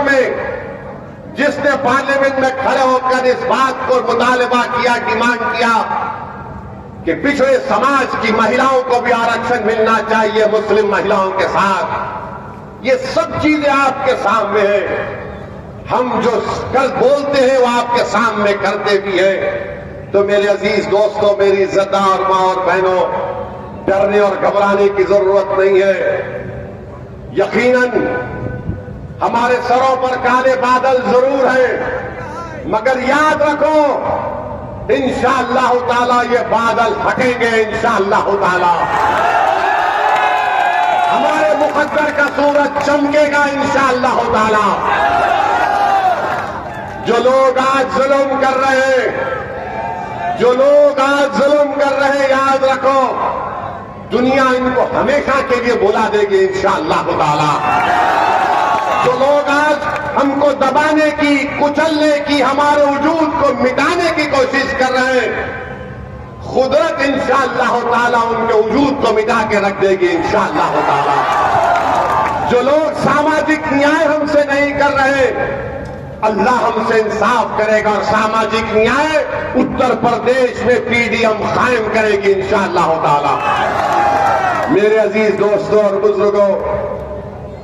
में जिसने पार्लियामेंट में खड़े होकर इस बात को मुतालबा किया, डिमांड किया कि पिछड़े समाज की महिलाओं को भी आरक्षण मिलना चाहिए मुस्लिम महिलाओं के साथ, ये सब चीजें आपके सामने है। हम जो कल बोलते हैं वो आपके सामने करते भी हैं। तो मेरे अजीज दोस्तों, मेरी इज्जतदार मां और बहनों, डरने और घबराने की जरूरत नहीं है। यकीनन हमारे सरों पर काले बादल जरूर हैं, मगर याद रखो इंशाअल्लाह ताला ये बादल हटेंगे। इंशाअल्लाह ताला हमारे मुकद्दर का सूरज चमकेगा। इंशाअल्लाह ताला जो लोग आज जुल्म कर रहे हैं, जो लोग आज जुल्म कर रहे हैं, याद रखो दुनिया इनको हमेशा के लिए बुला देगी। इंशाअल्लाह ताला जो लोग आज हमको दबाने की, कुचलने की, हमारे वजूद को मिटाने की कोशिश कर रहे हैं, खुदरत इंशाअल्लाह ताला उनके वजूद को मिटा के रख देगी। इंशाअल्लाह ताला जो लोग सामाजिक न्याय हमसे नहीं कर रहे, अल्लाह हमसे इंसाफ करेगा और सामाजिक न्याय उत्तर प्रदेश में पीडीएम कायम करेगी। इंशाअल्लाह ताला मेरे अजीज दोस्तों और बुजुर्गों,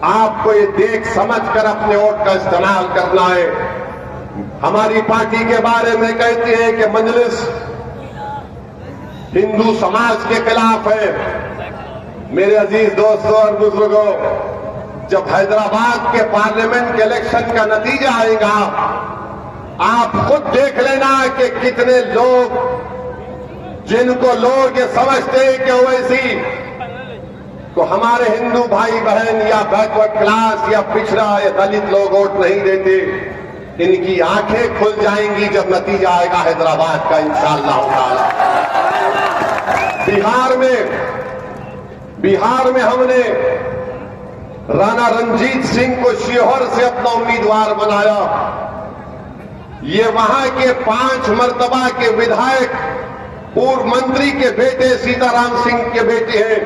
आपको ये देख समझकर अपने वोट का इस्तेमाल करना है। हमारी पार्टी के बारे में कहती है कि मजलिस हिंदू समाज के खिलाफ है। मेरे अजीज दोस्तों और बुजुर्गों, जब हैदराबाद के पार्लियामेंट के इलेक्शन का नतीजा आएगा, आप खुद देख लेना कि कितने लोग, जिनको लोग ये समझते हैं कि ओवैसी को हमारे हिंदू भाई बहन या बैकवर्ड क्लास या पिछड़ा या दलित लोग वोट नहीं देते, इनकी आंखें खुल जाएंगी जब नतीजा आएगा हैदराबाद का। इंशाअल्लाह ताला बिहार में हमने राणा रणजीत सिंह को शिवहर से अपना उम्मीदवार बनाया। ये वहां के 5 मर्तबा के विधायक, पूर्व मंत्री के बेटे सीताराम सिंह के बेटे हैं।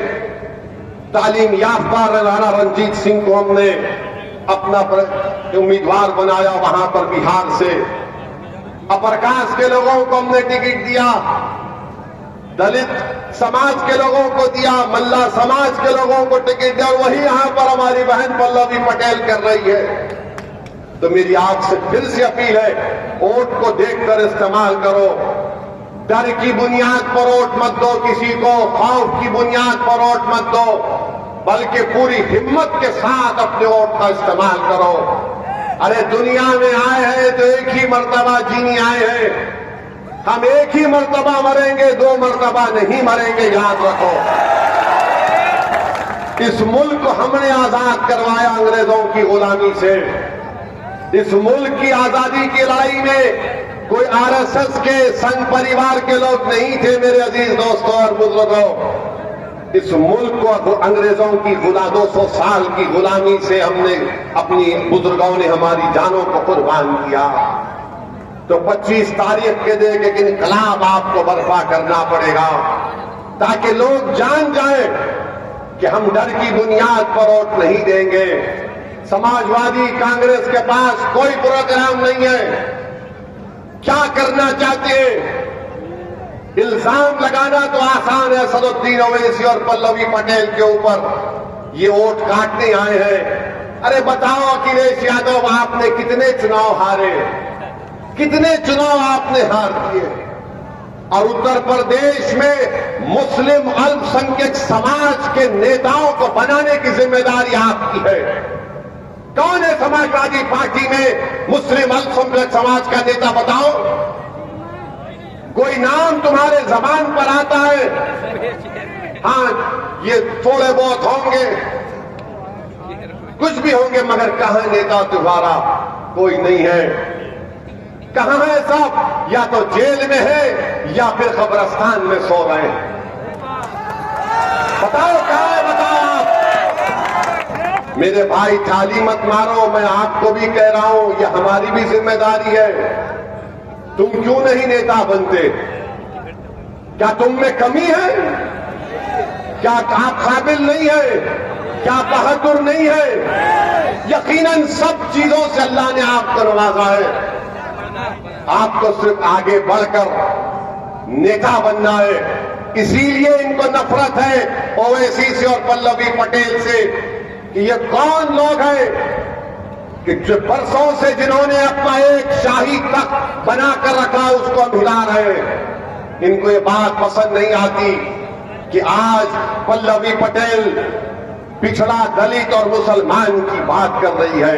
तालीम याफ्ता राणा रणजीत सिंह को हमने अपना उम्मीदवार बनाया वहां पर बिहार से। अपर कास्ट के लोगों को हमने टिकट दिया, दलित समाज के लोगों को दिया, मल्ला समाज के लोगों को टिकट दिया, और वही यहां पर हमारी बहन पल्लवी पटेल कर रही है। तो मेरी आपसे फिर से अपील है, वोट को देखकर इस्तेमाल करो। डर की बुनियाद पर वोट मत दो किसी को, खौफ की बुनियाद पर वोट मत दो, बल्कि पूरी हिम्मत के साथ अपने वोट का इस्तेमाल करो। अरे दुनिया में आए हैं तो एक ही मर्तबा जीनी आए हैं। हम एक ही मर्तबा मरेंगे, 2 मर्तबा नहीं मरेंगे, याद रखो। इस मुल्क को हमने आजाद करवाया अंग्रेजों की गुलामी से। इस मुल्क की आजादी की लड़ाई में कोई आरएसएस के संघ परिवार के लोग नहीं थे। मेरे अजीज दोस्तों और बुजुर्गों, इस मुल्क को अंग्रेजों की 200 साल की गुलामी से हमने, अपनी बुजुर्गों ने हमारी जानों को कुर्बान किया। तो 25 तारीख के दिन एक इनकलाब आपको बर्पा करना पड़ेगा, ताकि लोग जान जाएं कि हम डर की बुनियाद पर वोट नहीं देंगे। समाजवादी कांग्रेस के पास कोई प्रोग्राम नहीं है। क्या करना चाहते हैं? इल्जाम लगाना तो आसान है सदुद्दीन ओवैसी और पल्लवी पटेल के ऊपर, ये वोट काटने आए हैं। अरे बताओ अखिलेश यादव, आपने कितने चुनाव हारे, कितने चुनाव आपने हार दिए, और उत्तर प्रदेश में मुस्लिम अल्पसंख्यक समाज के नेताओं को बनाने की जिम्मेदारी आपकी है। कौन है समाजवादी पार्टी में मुस्लिम अल्पसंख्यक समाज का नेता? बताओ, कोई नाम तुम्हारे जबान पर आता है? हाँ, ये थोड़े बहुत होंगे, कुछ भी होंगे, मगर कहां नेता तुम्हारा? कोई नहीं है। कहां है सब? या तो जेल में है या फिर कब्रिस्तान में सो रहे हैं। बताओ कहां है? बताओ आप। मेरे भाई, थाली मत मारो। मैं आपको भी कह रहा हूं, यह हमारी भी जिम्मेदारी है। तुम क्यों नहीं नेता बनते? क्या तुम में कमी है? क्या आप काबिल नहीं है? क्या बहादुर नहीं है? यकीनन सब चीजों से अल्लाह ने आपको नवाजा है। आपको सिर्फ आगे बढ़कर नेता बनना है। इसीलिए इनको नफरत है ओवैसी से और पल्लवी पटेल से कि ये कौन लोग हैं कि जो बरसों से जिन्होंने अपना एक शाही तख्त बनाकर रखा उसको हम हिला रहे हैं। इनको ये बात पसंद नहीं आती कि आज पल्लवी पटेल पिछड़ा दलित और मुसलमान की बात कर रही है।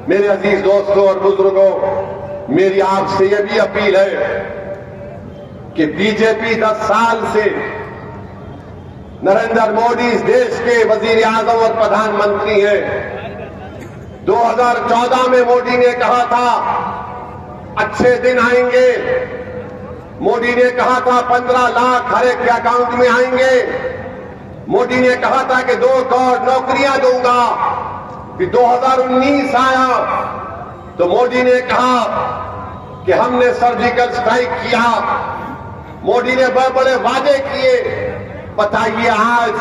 मेरे अजीज दोस्तों और बुजुर्गों, मेरी आपसे यह भी अपील है कि बीजेपी 10 साल से नरेंद्र मोदी इस देश के वजीर आजम और प्रधानमंत्री हैं। 2014 में मोदी ने कहा था अच्छे दिन आएंगे। मोदी ने कहा था 15 लाख हर एक के अकाउंट में आएंगे। मोदी ने कहा था कि 2 करोड़ नौकरियां दूंगा। फिर 2019 आया तो मोदी ने कहा कि हमने सर्जिकल स्ट्राइक किया। मोदी ने बड़े बड़े वादे किए। बताइए, आज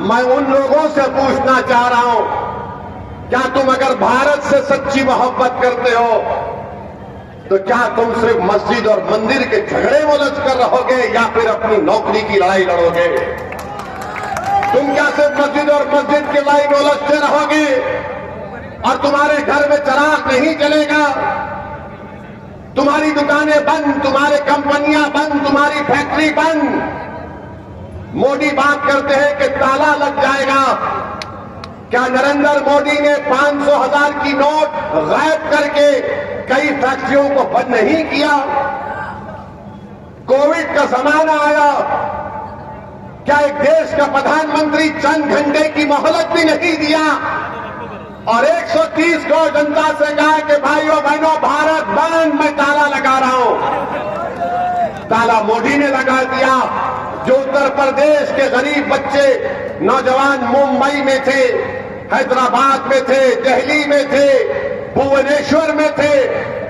मैं उन लोगों से पूछना चाह रहा हूं, क्या तुम अगर भारत से सच्ची मोहब्बत करते हो तो क्या तुम सिर्फ मस्जिद और मंदिर के झगड़े में उलझ कर रहोगे या फिर अपनी नौकरी की लड़ाई लड़ोगे? तुम क्या सिर्फ मस्जिद और मस्जिद की लड़ाई में उलझते रहोगे और तुम्हारे घर में चिराग नहीं जलेगा, तुम्हारी दुकानें बंद, तुम्हारी कंपनियां बंद, तुम्हारी फैक्ट्री बंद? मोदी बात करते हैं कि ताला लग जाएगा। क्या नरेंद्र मोदी ने 500,000 की नोट गायब करके कई फैक्ट्रियों को बंद नहीं किया? कोविड का जमाना आया, क्या एक देश का प्रधानमंत्री चंद घंटे की मोहलत भी नहीं दिया और 130 करोड़ जनता से कहा कि भाइयों बहनों भारत बंद, मैं ताला लगा रहा हूं? ताला मोदी ने लगा दिया। जो उत्तर प्रदेश के गरीब बच्चे नौजवान मुंबई में थे, हैदराबाद में थे, दिल्ली में थे, भुवनेश्वर में थे,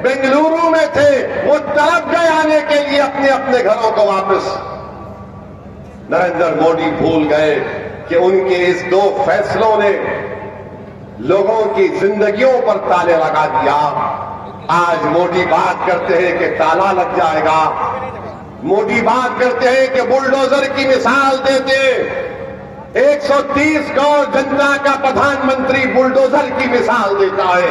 बेंगलुरु में थे, वो तरफ गए आने के लिए अपने अपने घरों को वापस। नरेंद्र मोदी भूल गए कि उनके इस 2 फैसलों ने लोगों की जिंदगियों पर ताले लगा दिया। आज मोदी बात करते हैं कि ताला लग जाएगा। मोदी बात करते हैं कि बुलडोजर की मिसाल देते। 130 करोड़ जनता का प्रधानमंत्री बुलडोजर की मिसाल देता है।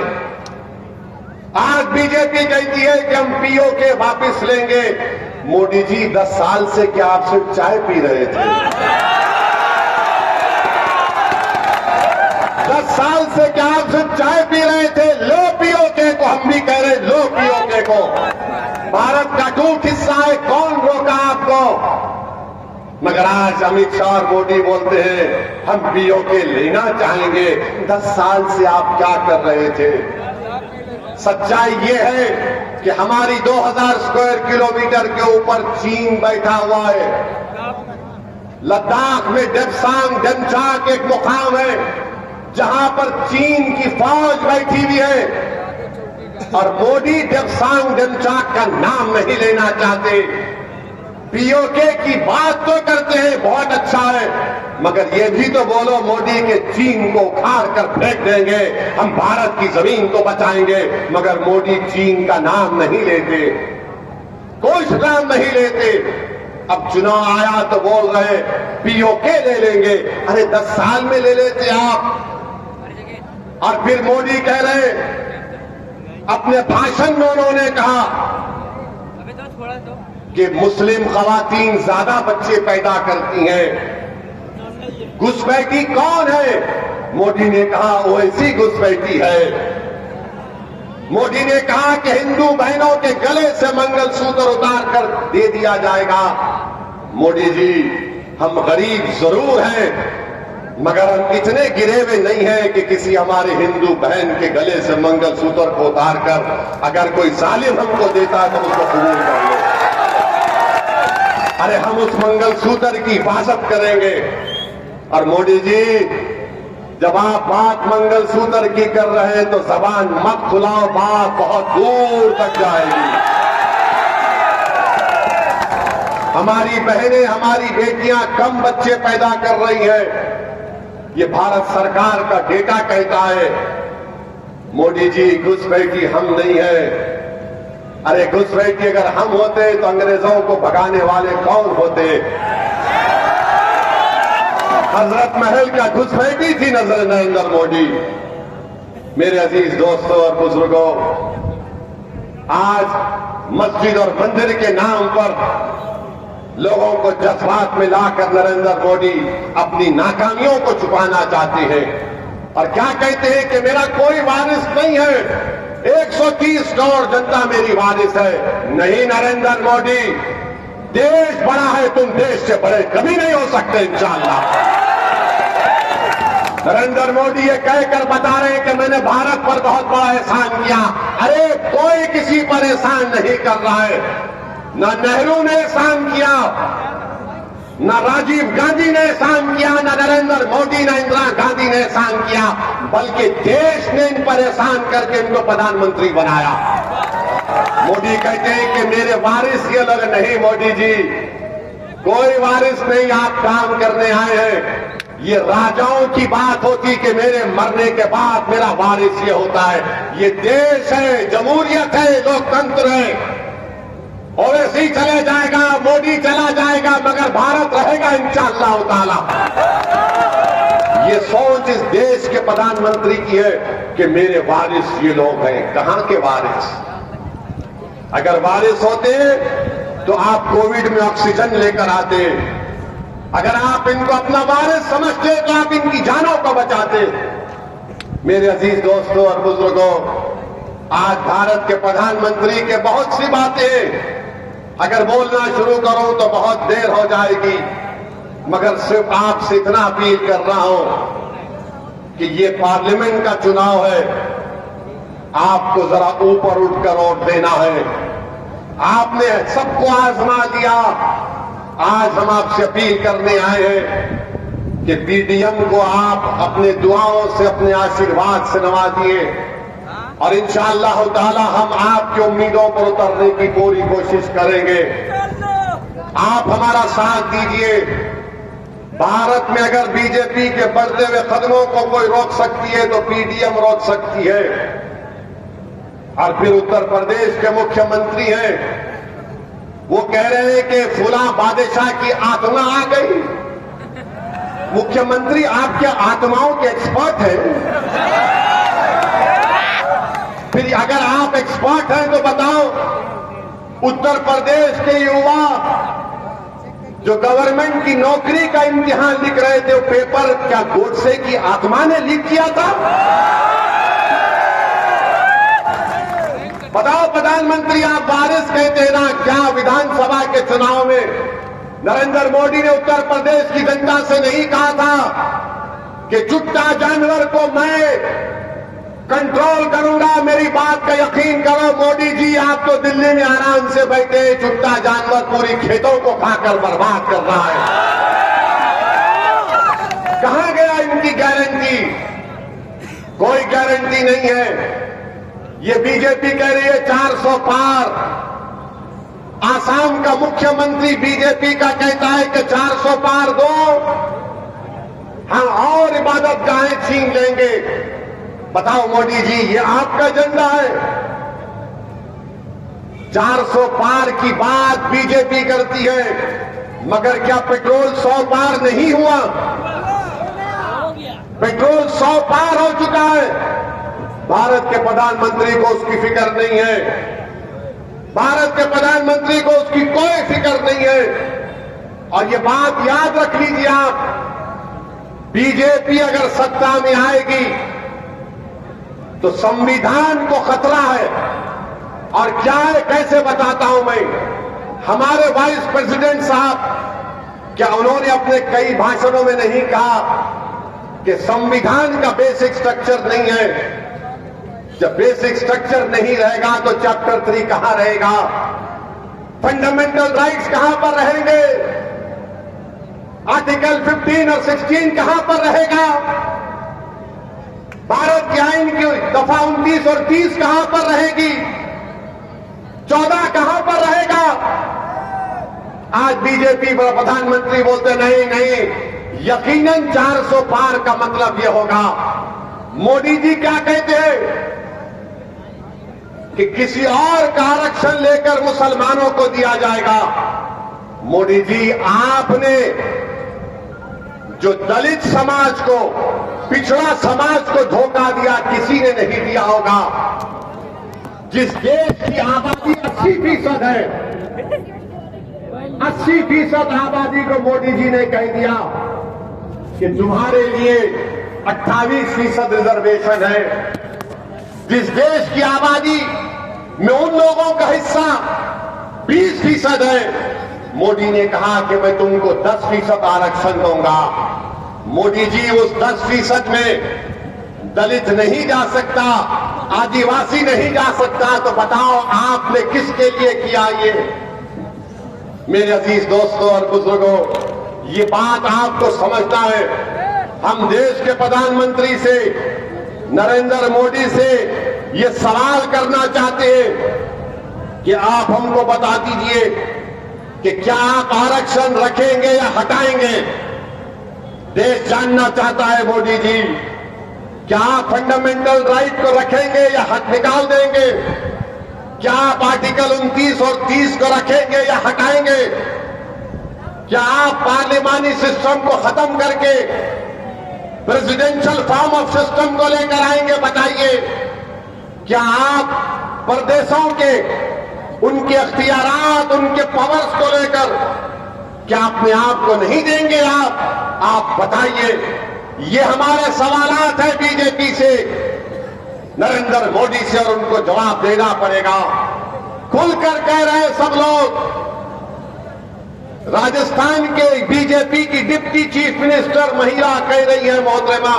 आज बीजेपी कहती है कि हम पीओके वापस लेंगे। मोदी जी 10 साल से क्या आप सिर्फ चाय पी रहे थे? 10 साल से क्या आप सिर्फ चाय पी रहे थे? लो पीओके को, हम भी कह रहे लो पीओके को। भारत का टूट हिस्सा है, कौन रोका आपको? मगर आज अमित शाह और मोदी बोलते हैं हम पीओके लेना चाहेंगे। 10 साल से आप क्या कर रहे थे? सच्चाई ये है कि हमारी 2000 स्क्वायर किलोमीटर के ऊपर चीन बैठा हुआ है। लद्दाख में डेप्सांग डेमचाक एक मुकाम है जहां पर चीन की फौज बैठी हुई है और मोदी डेप्सांग डेमचाक का नाम नहीं लेना चाहते। पीओके की बात तो करते हैं, बहुत अच्छा है, मगर ये भी तो बोलो मोदी के चीन को उखाड़ कर फेंक देंगे, हम भारत की जमीन को बचाएंगे। मगर मोदी चीन का नाम नहीं लेते, कोई नाम नहीं लेते। अब चुनाव आया तो बोल रहे पीओके ले लेंगे। अरे 10 साल में ले लेते आप। और फिर मोदी कह रहे, अपने भाषण में उन्होंने कहा कि मुस्लिम खवातीन ज्यादा बच्चे पैदा करती हैं। घुसपैठी कौन है? मोदी ने कहा ओवैसी घुसपैठी है। मोदी ने कहा कि हिंदू बहनों के गले से मंगलसूत्र उतार कर दे दिया जाएगा। मोदी जी, हम गरीब जरूर हैं मगर हम इतने गिरे हुए नहीं हैं कि किसी हमारे हिंदू बहन के गले से मंगलसूत्र को उतार कर अगर कोई जालिम हमको देता है तो उसको कबूल कर लो। अरे हम उस मंगलसूत्र की हिफाजत करेंगे। और मोदी जी, जब आप बात मंगलसूत्र की कर रहे हैं तो जबान मत खुलाओ, बात बहुत दूर तक जाएगी। हमारी बहनें, हमारी बेटियां कम बच्चे पैदा कर रही हैं, ये भारत सरकार का डेटा कहता है। मोदी जी, घुसपैठी हम नहीं है। अरे घुसपैठी अगर हम होते तो अंग्रेजों को भगाने वाले कौन होते? हजरत महल का घुसपैठी थी नरेंद्र मोदी। मेरे अजीज दोस्तों और बुजुर्गों, आज मस्जिद और मंदिर के नाम पर लोगों को जज्बात में लाकर नरेंद्र मोदी अपनी नाकामियों को छुपाना चाहते हैं और क्या कहते हैं कि मेरा कोई वारिस नहीं है, 130 करोड़ जनता मेरी वारिस है। नहीं नरेंद्र मोदी, देश बड़ा है, तुम देश से बड़े कभी नहीं हो सकते इंशाअल्लाह। नरेंद्र मोदी ये कहकर बता रहे हैं कि मैंने भारत पर बहुत बड़ा एहसान किया। अरे कोई किसी पर एहसान नहीं कर रहा है। न नेहरू ने एहसान किया, न राजीव गांधी ने एहसान किया, न नरेंद्र मोदी न इंदिरा गांधी ने एहसान किया, बल्कि देश ने इन पर एहसान करके इनको प्रधानमंत्री बनाया। मोदी कहते हैं कि मेरे वारिस ये लोग नहीं। मोदी जी, कोई वारिस नहीं, आप काम करने आए हैं। ये राजाओं की बात होती कि मेरे मरने के बाद मेरा वारिस ये होता है। ये देश है, जमहूरियत है, लोकतंत्र है, और ऐसे ही चले जाएगा। मोदी चला जाएगा मगर भारत रहेगा इंशाअल्लाह ताला। ये सोच इस देश के प्रधानमंत्री की है कि मेरे वारिस ये लोग हैं। कहां के वारिस? अगर वारिस होते तो आप कोविड में ऑक्सीजन लेकर आते। अगर आप इनको अपना वारिस समझते तो आप इनकी जानों को बचाते। मेरे अजीज दोस्तों और बुजुर्गों, आज भारत के प्रधानमंत्री के बहुत सी बातें अगर बोलना शुरू करूं तो बहुत देर हो जाएगी, मगर सिर्फ आपसे इतना अपील कर रहा हूं कि ये पार्लियामेंट का चुनाव है, आपको जरा ऊपर उठकर वोट देना है। आपने सबको आजमा लिया, आज हम आपसे अपील करने आए हैं कि पीडीएम को आप अपने दुआओं से, अपने आशीर्वाद से नवाजिए और इंशाअल्लाह ताला हम आपकी उम्मीदों पर उतरने की पूरी कोशिश करेंगे। आप हमारा साथ दीजिए। भारत में अगर बीजेपी के बढ़ते हुए कदमों को कोई रोक सकती है तो पीडीएम रोक सकती है। और फिर उत्तर प्रदेश के मुख्यमंत्री हैं, वो कह रहे हैं कि फुला बादशाह की आत्मा आ गई। मुख्यमंत्री आप क्या आत्माओं के एक्सपर्ट हैं? फिर अगर आप एक्सपर्ट हैं तो बताओ, उत्तर प्रदेश के युवा जो गवर्नमेंट की नौकरी का इम्तिहान लिख रहे थे, वो पेपर क्या गोडसे की आत्मा ने लीक किया था? बताओ प्रधानमंत्री, आप वारिस कहते हैं ना, क्या विधानसभा के चुनाव में नरेंद्र मोदी ने उत्तर प्रदेश की जनता से नहीं कहा था कि चुट्टा जानवर को मैं कंट्रोल करूंगा? मेरी बात का यकीन करो मोदी जी, आप तो दिल्ली में आराम से बैठे, चुट्टा जानवर पूरी खेतों को खाकर बर्बाद कर रहा है। कहां गया इनकी गारंटी? कोई गारंटी नहीं है। ये बीजेपी कह रही है 400 पार। आसाम का मुख्यमंत्री बीजेपी का कहता है कि 400 पार दो, हम और इबादत गाहें छीन लेंगे। बताओ मोदी जी, ये आपका एजेंडा है? 400 पार की बात बीजेपी करती है, मगर क्या पेट्रोल 100 पार नहीं हुआ? पेट्रोल 100 पार हो चुका है। भारत के प्रधानमंत्री को उसकी फिक्र नहीं है। भारत के प्रधानमंत्री को उसकी कोई फिक्र नहीं है। और ये बात याद रख लीजिए आप, बीजेपी अगर सत्ता में आएगी तो संविधान को खतरा है। और क्या है, कैसे बताता हूं मैं। हमारे वाइस प्रेसिडेंट साहब, क्या उन्होंने अपने कई भाषणों में नहीं कहा कि संविधान का बेसिक स्ट्रक्चर नहीं है? जब बेसिक स्ट्रक्चर नहीं रहेगा तो चैप्टर 3 कहां रहेगा? फंडामेंटल राइट्स कहां पर रहेंगे? आर्टिकल 15 और 16 कहां पर रहेगा? भारत के आईन की दफा 29 और 30 कहां पर रहेगी? 14 कहां पर रहेगा? आज बीजेपी प्रधानमंत्री बोलते नहीं नहीं, यकीनन 400 पार का मतलब यह होगा। मोदी जी क्या कहते हैं कि किसी और का आरक्षण लेकर मुसलमानों को दिया जाएगा। मोदी जी, आपने जो दलित समाज को, पिछड़ा समाज को धोखा दिया, किसी ने नहीं दिया होगा। जिस देश की आबादी 80% है, 80% आबादी को मोदी जी ने कह दिया कि तुम्हारे लिए 28% रिजर्वेशन है। जिस देश की आबादी में उन लोगों का हिस्सा 20% है, मोदी ने कहा कि मैं तुमको 10% आरक्षण दूंगा। मोदी जी, उस 10% में दलित नहीं जा सकता, आदिवासी नहीं जा सकता, तो बताओ आपने किसके लिए किया ये? मेरे अजीज दोस्तों और बुजुर्गों, ये बात आपको समझना है। हम देश के प्रधानमंत्री से, नरेंद्र मोदी से ये सवाल करना चाहते हैं कि आप हमको बता दीजिए कि क्या आप आरक्षण रखेंगे या हटाएंगे? देश जानना चाहता है मोदी जी, क्या आप फंडामेंटल राइट को रखेंगे या हट निकाल देंगे? क्या आप आर्टिकल 29 और 30 को रखेंगे या हटाएंगे? क्या आप पार्लिमानी सिस्टम को खत्म करके प्रेसिडेंशियल फॉर्म ऑफ सिस्टम को लेकर आएंगे? बताइए, क्या आप प्रदेशों के उनके अख्तियारात, उनके पावर्स को लेकर क्या अपने आप को नहीं देंगे? आप बताइए। ये हमारे सवालात हैं बीजेपी से, नरेंद्र मोदी से, और उनको जवाब देना पड़ेगा। खुलकर कह रहे हैं सब लोग। राजस्थान के बीजेपी की डिप्टी चीफ मिनिस्टर महिला कह रही है, मोहतरमा,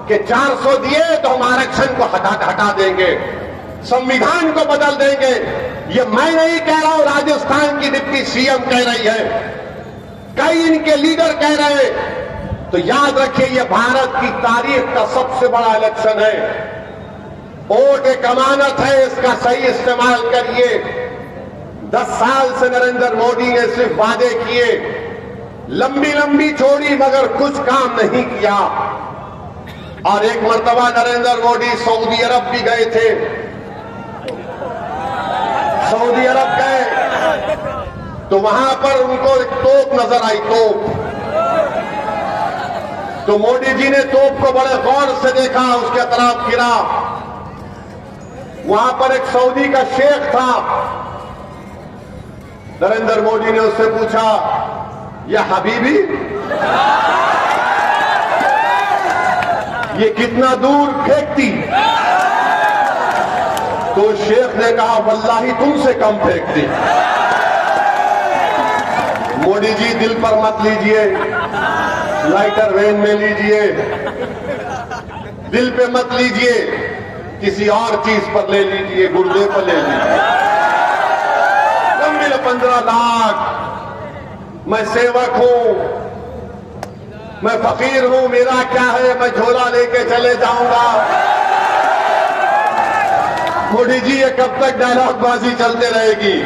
कि 400 दिए तो हम आरक्षण को हटा देंगे, संविधान को बदल देंगे। ये मैं नहीं कह रहा हूं, राजस्थान की डिप्टी सीएम कह रही है, कई इनके लीडर कह रहे हैं। तो याद रखिए, ये भारत की तारीख का सबसे बड़ा इलेक्शन है। वोट एक अमानत है, इसका सही इस्तेमाल करिए। 10 साल से नरेंद्र मोदी ने सिर्फ वादे किए, लंबी लंबी छोड़ी, मगर कुछ काम नहीं किया। और एक मर्तबा नरेंद्र मोदी सऊदी अरब भी गए थे। सऊदी अरब गए तो वहां पर उनको एक तोप नजर आई, तोप। तो मोदी जी ने तोप को बड़े गौर से देखा, उसके तरफ फिरा। वहां पर एक सऊदी का शेख था। नरेंद्र मोदी ने उससे पूछा, या हबीबी, ये कितना दूर फेंकती? तो शेख ने कहा, वल्लाही तुमसे कम फेंकती। मोदी जी, दिल पर मत लीजिए, लाइटर वेन में लीजिए, दिल पे मत लीजिए, किसी और चीज पर ले लीजिए, गुर्दे पर ले लीजिए। 15 लाख, मैं सेवक हूं, मैं फकीर हूं, मेरा क्या है, मैं झोला लेके चले जाऊंगा। मोदी जी, ये कब तक डायलॉगबाजी चलते रहेगी?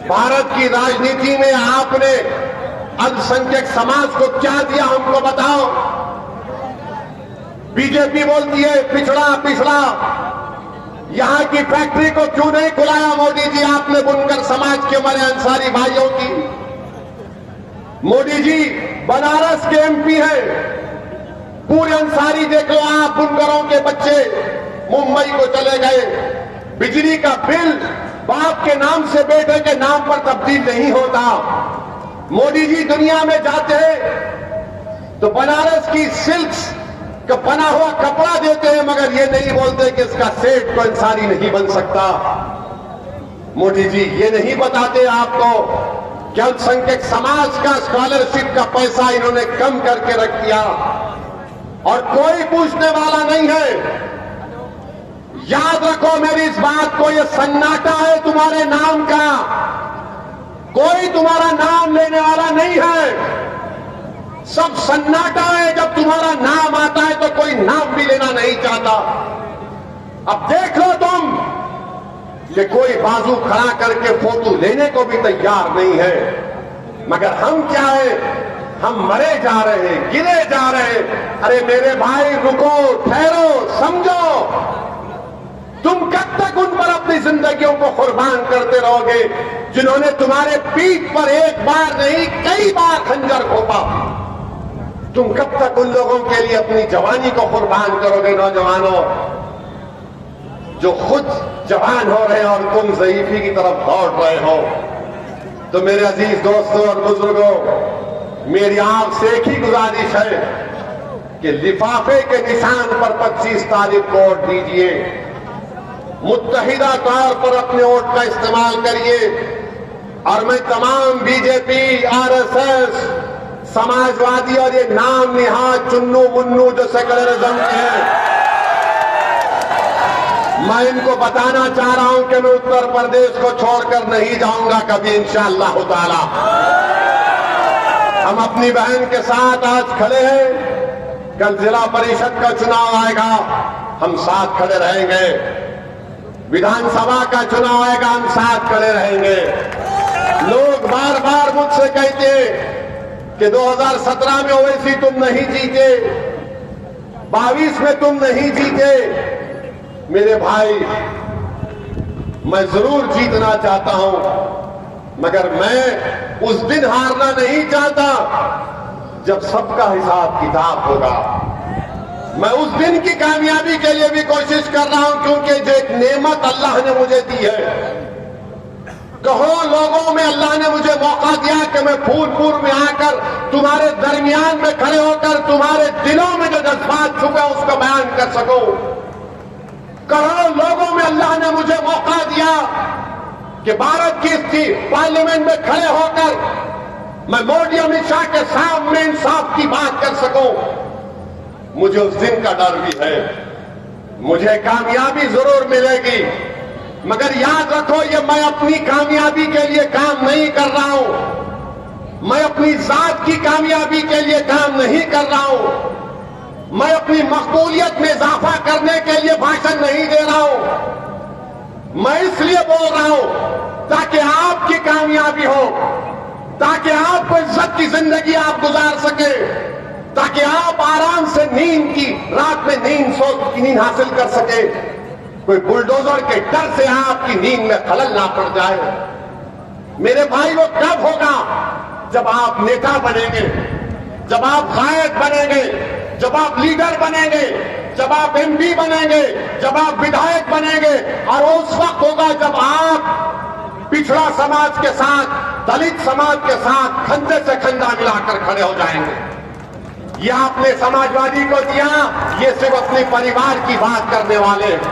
भारत की राजनीति में आपने अल्पसंख्यक समाज को क्या दिया, हमको बताओ। बीजेपी बोलती है पिछड़ा पिछड़ा। यहां की फैक्ट्री को क्यों नहीं खुलाया मोदी जी आपने बुनकर समाज के हमारे अंसारी भाइयों की? मोदी जी बनारस के एमपी हैं, पूरे अंसारी देख लो आप, बुनकरों के बच्चे मुंबई को चले गए। बिजली का बिल बाप के नाम से बेटे के नाम पर तब्दील नहीं होता। मोदी जी दुनिया में जाते हैं तो बनारस की सिल्क्स का बना हुआ कपड़ा देते हैं, मगर ये नहीं बोलते कि इसका सेठ को अंसारी नहीं बन सकता। मोदी जी ये नहीं बताते आपको कि अल्पसंख्यक समाज का स्कॉलरशिप का पैसा इन्होंने कम करके रख दिया और कोई पूछने वाला नहीं है। याद रखो मेरी इस बात को, ये सन्नाटा है तुम्हारे नाम का, कोई तुम्हारा नाम लेने वाला नहीं है। सब सन्नाटा है, जब तुम्हारा नाम आता है तो कोई नाम भी लेना नहीं चाहता। अब देख लो तुम, ये कोई बाजू खड़ा करके फोटो लेने को भी तैयार नहीं है। मगर हम क्या है, हम मरे जा रहे हैं, गिरे जा रहे हैं। अरे मेरे भाई रुको, ठहरो, समझो। तुम कब तक उन पर अपनी जिंदगियों को कुर्बान करते रहोगे जिन्होंने तुम्हारे पीठ पर एक बार नहीं कई बार खंजर घोंपा? तुम कब तक उन लोगों के लिए अपनी जवानी को कुर्बान करोगे? नौजवानों जो खुद जवान हो रहे हैं और तुम ज़ईफी की तरफ दौड़ रहे हो। तो मेरे अजीज दोस्तों और बुजुर्गों, मेरी आपसे एक ही गुजारिश है कि लिफाफे के निशान पर 25 तारीख को वोट दीजिए। मुत्तहिदा तौर पर अपने वोट का इस्तेमाल करिए। और मैं तमाम बीजेपी, आरएसएस, समाजवादी और ये नाम निहाद चुन्नू मुन्नू जो सेकुलरिज्म के हैं, मैं इनको बताना चाह रहा हूं कि मैं उत्तर प्रदेश को छोड़कर नहीं जाऊंगा कभी इंशाअल्लाह ताला। हम अपनी बहन के साथ आज खड़े हैं। कल जिला परिषद का चुनाव आएगा, हम साथ खड़े रहेंगे। विधानसभा का चुनाव आएगा, हम साथ खड़े रहेंगे। लोग बार बार मुझसे कहते कि 2017 में ओवैसी तुम नहीं जीते, 22 में तुम नहीं जीते। मेरे भाई, मैं जरूर जीतना चाहता हूं, मगर मैं उस दिन हारना नहीं चाहता जब सबका हिसाब किताब होगा। मैं उस दिन की कामयाबी के लिए भी कोशिश कर रहा हूं, क्योंकि जो एक नेमत अल्लाह ने मुझे दी है, कहो लोगों में अल्लाह ने मुझे मौका दिया कि मैं फूलपुर में आकर तुम्हारे दरमियान में खड़े होकर तुम्हारे दिलों में जो जज्बात छुपे उसको बयान कर सकूं। करोड़ों लोगों में अल्लाह ने मुझे मौका दिया कि भारत की पार्लियामेंट में खड़े होकर मैं मोदी अमित शाह के सामने इंसाफ की बात कर सकूं। मुझे उस दिन का डर भी है। मुझे कामयाबी जरूर मिलेगी, मगर याद रखो, ये मैं अपनी कामयाबी के लिए काम नहीं कर रहा हूं। मैं अपनी जात की कामयाबी के लिए काम नहीं कर रहा हूं। मैं अपनी मकबूलियत में इजाफा करने के लिए भाषण नहीं दे रहा हूं। मैं इसलिए बोल रहा हूं ताकि आपकी कामयाबी हो, ताकि आपको इज्जत की जिंदगी आप गुजार सके, ताकि आप आराम से नींद की रात में नींद हासिल कर सके। कोई बुलडोजर के डर से आपकी नींद में खलल ना पड़ जाए। मेरे भाई, वो कब होगा? जब आप नेता बनेंगे, जब आप गायक बनेंगे, जब आप लीडर बनेंगे, जब आप एमपी बनेंगे, जब आप विधायक बनेंगे। और उस वक्त होगा जब आप पिछड़ा समाज के साथ, दलित समाज के साथ कंधे से कंधा मिलाकर खड़े हो जाएंगे। ये आपने समाजवादी को दिया, ये सिर्फ अपने परिवार की बात करने वाले हैं।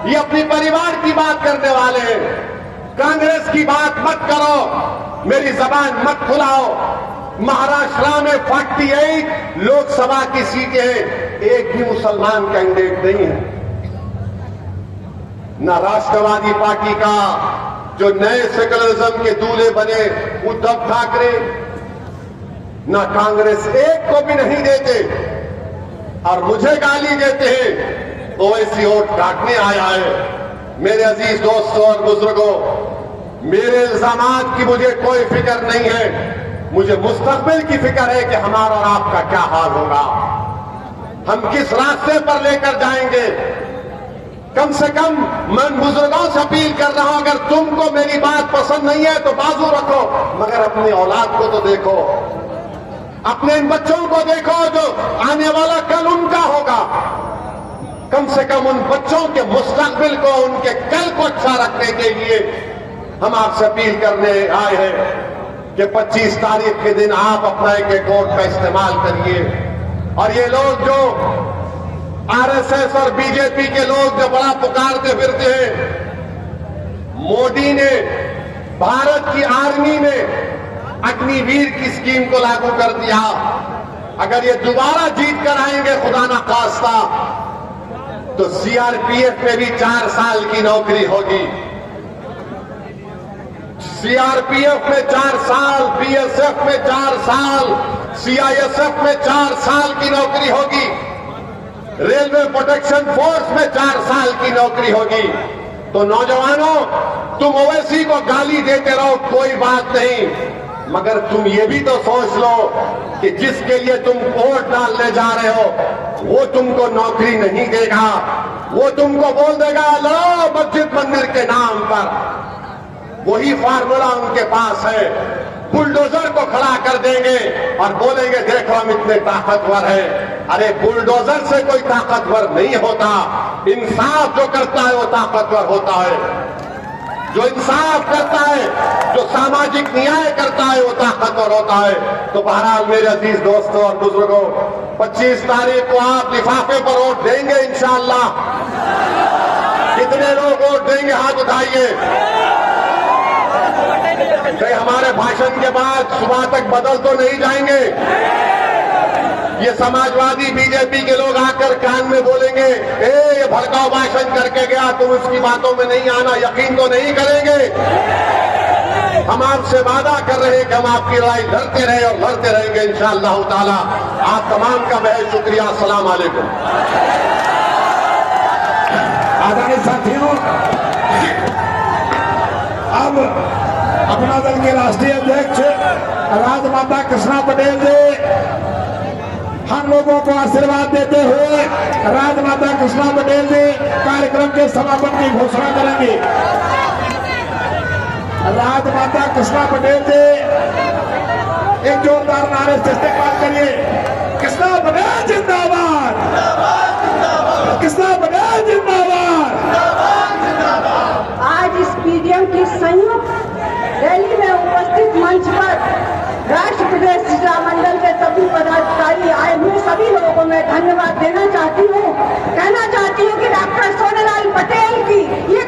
ये अपनी परिवार की बात करने वाले हैं। कांग्रेस की बात मत करो, मेरी जबान मत खुलाओ। महाराष्ट्र में 48 लोकसभा की सीटें हैं, एक भी मुसलमान कैंडिडेट नहीं है। न राष्ट्रवादी पार्टी का जो नए सेकुलरिज्म के दूल्हे बने उद्धव ठाकरे, न कांग्रेस एक को भी नहीं देते और मुझे गाली देते हैं। ओवैसी वोट काटने आया है। मेरे अजीज दोस्तों और बुजुर्गों, मेरे इल्जामात की मुझे कोई फिक्र नहीं है। मुझे मुस्तकबिल की फिक्र है कि हमारा और आपका क्या हाल होगा, हम किस रास्ते पर लेकर जाएंगे। कम से कम मैं बुजुर्गों से अपील कर रहा हूं, अगर तुमको मेरी बात पसंद नहीं है तो बाजू रखो, मगर अपनी औलाद को तो देखो, अपने इन बच्चों को देखो जो आने वाला कल उनका होगा। कम से कम उन बच्चों के मुस्तकबिल को, उनके कल को अच्छा रखने के लिए हम आपसे अपील करने आए हैं कि 25 तारीख के दिन आप अपना एक वोट का इस्तेमाल करिए। और ये लोग जो आरएसएस और बीजेपी के लोग जो बड़ा पुकारते फिरते हैं, मोदी ने भारत की आर्मी में अग्निवीर की स्कीम को लागू कर दिया। अगर ये दोबारा जीत कर आएंगे खुदा ना खास्ता, तो सीआरपीएफ में भी 4 साल की नौकरी होगी। सीआरपीएफ में 4 साल, बीएसएफ में 4 साल, सीआईएसएफ में 4 साल की नौकरी होगी, रेलवे प्रोटेक्शन फोर्स में 4 साल की नौकरी होगी। तो नौजवानों, तुम ओवैसी को गाली देते रहो, कोई बात नहीं, मगर तुम ये भी तो सोच लो कि जिसके लिए तुम वोट डालने जा रहे हो वो तुमको नौकरी नहीं देगा, वो तुमको बोल देगा लो मस्जिद मंदिर के नाम पर। वही फार्मूला उनके पास है, बुलडोजर को खड़ा कर देंगे और बोलेंगे देखो हम इतने ताकतवर हैं। अरे बुलडोजर से कोई ताकतवर नहीं होता, इंसाफ जो करता है वो ताकतवर होता है। जो इंसाफ करता है, जो सामाजिक न्याय करता है वो ताकतवर होता है। तो बहरहाल मेरे अजीज दोस्तों और बुजुर्गों, 25 तारीख को आप लिफाफे पर वोट देंगे इंशाअल्लाह। कितने लोग वोट देंगे हाथ उठाइए। तो हमारे भाषण के बाद सुबह तक बदल तो नहीं जाएंगे। ये समाजवादी बीजेपी के लोग आकर कान में बोलेंगे ये भड़काऊ भाषण करके गया, तुम उसकी बातों में नहीं आना, यकीन तो नहीं करेंगे। हम आपसे वादा कर रहे हैं कि हम आपकी लड़ाई लड़ते रहे और लड़ते रहेंगे इंशाअल्लाह ताला। आप तमाम का बहुत शुक्रिया। अस्सलाम वालेकुम। आदरणीय साथियों, अब अपना दल के राष्ट्रीय अध्यक्ष राजमाता कृष्णा पटेल जी हम लोगों को आशीर्वाद देते हुए राजमाता कृष्णा पटेल जी कार्यक्रम के समापन की घोषणा करेंगे। राजमाता कृष्णा पटेल जी एक जोरदार नारे से इस्तेमाल करिए। कृष्णा पटेल जिंदाबाद, कृष्णा पटेल जिंदाबाद। आज इस पीडीएम की संयुक्त रैली में उपस्थित मंच पर राष्ट्र प्रदेश जिला मंडल के सभी पदाधिकारी आए हुए सभी लोगों को मैं धन्यवाद देना चाहती हूँ। कहना चाहती हूँ कि डॉक्टर सोनेलाल पटेल की ये